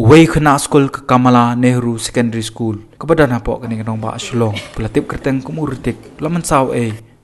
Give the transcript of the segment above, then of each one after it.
Way kena school ke Kamala Nehru Secondary School. Kepada napok kini kenong ba asulong. Pelatip kerteng kumuritik. Laman saw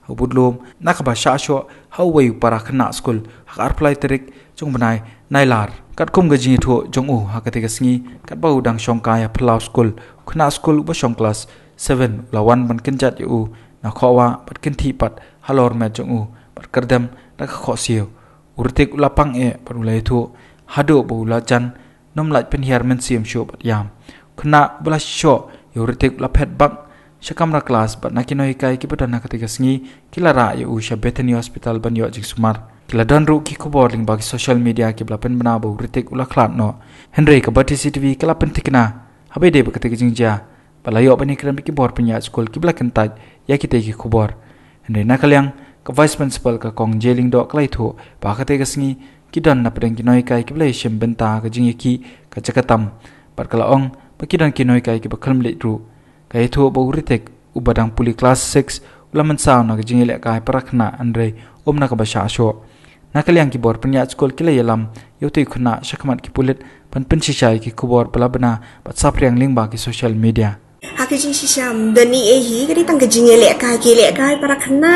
hubudlom. Nakabasya asyo. Way para kena school. Hak arplay terik. Jong benai. Nailar. Kat kum gaji itu jong hakatika sengi. Kat bau dang syongkaya pelau school. Kena school ba syong kelas 7. Lawan ban kenjat yu. Nakhawa bat kenti pat. Halor met jong bat kerdem. Nakakho siyo. Uritik ulapang padulai itu. Hado bau lajan. Nom laj penhiar men siam show bat yam. Kena belas show. Yuritik lapet bak. Syakam ra kelas bat nakinoi kai ki padana ketika sengi. Kila ra yu sya Bethany Hospital ban yo jing sumar. Kila dan ru ki kubor ling bagi social media ki belapen bena bau ritik ula klat no. Henry ke bati CCTV kala pentikna. Habai de ketika jing ja. Balayo bani kram ki bor penya school ki belaken taj ya kita ki kubor. Henry nakalyang ke vice principal ke kong jeling do klai thu ba ketika sengi kidan na pedang kinoi kai ki blai shem benta ka jing ki ka jakatam par kala ong pakidan kinoi kai ki bakal mle ru kai thu bo ritek ubadang puli class 6 ulaman saw na ka jing le kai parakna andre omna ka basha sho nakaliang ki bor penya school ki layalam yote khuna shakmat ki pulit pan penchishai ki kubor balabna bat sapriang lingba ki social media hakijing sisham dani hi ka ditang ka jing le kai parakna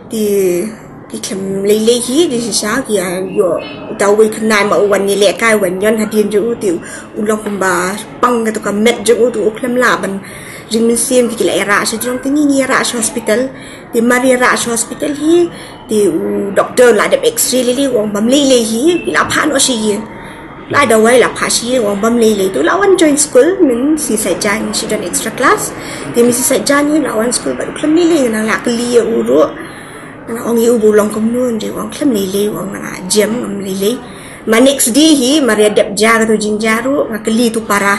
di kem lele hi di sisa ki yo dawi kenai ma wan ni le kai wan yon hadin ju tu ulong kumba pang ka to ka met ju tu uklam la ban jing min sim ki le ra se jong tingi ni ra hospital di mari ra hospital hi di doctor la de x-ray lele wong bam lele hi la phan o si la da wai la pha si wong bam lele tu la wan join school min si sai jan si don extra class di mi si sai jan ni la wan school ba uklam lele na la kli uru Orang ibu bulang kemun je, orang kelem lele, orang jam lele. Ma next day hi, Maria dep jar tu jinjaru, ngakeli tu para,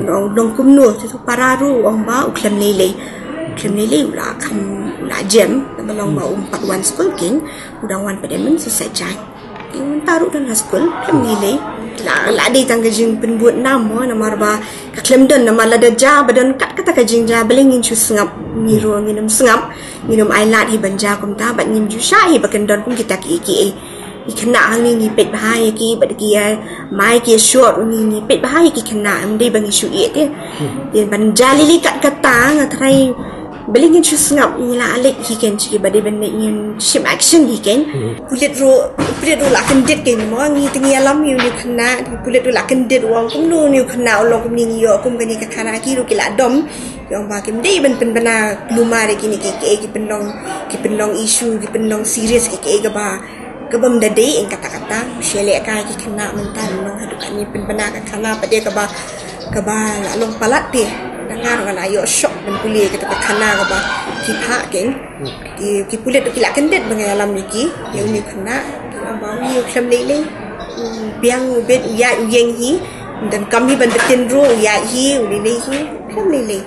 orang dong kemun tu para ru, orang bau kelem lele ulah kam ulah jam, orang bau 4 school king, udah wan pada men selesai. King taruh dalam school kelem lele. La di tangga jing penbuat nama ba klem don nama la da ja badan kat kata ka jing ja belengin chu sengap minum sengap minum ailat hi banja kum ta bat nim ju sha hi bakan don pun kita ki kena hang ni pet bahaya ki bad ki mai ki short ni pet bahaya ki kena amde bang isu ye dia ban jalili kat kata ngatrai belengin chu sengap ni la alek hi ken chi bade ban ingin ship action hi ken kulit ro la kendit ken mo ngi tingi alam yu ni kena kulit ro la kendit wang kum nu ni kena ulong kum ni yo kum gani ka kana ki ro ki la dom yang ba kim dei ben bana luma re ki ni ki penong isu ki penong serious ki ga ba kabam da dei en kata-kata shele ka ki kena mental long hadu kan ni bana ka kana pade ka ba la long palat ti dengar kan ayo shock ben kulit kita kana ka ba ki pha ken ki kulit ki la kendit bang alam ni ki yang ni kena ba ni klem lele biang bet ya yeng hi dan kami ban betin ro ya hi lele hi klem lele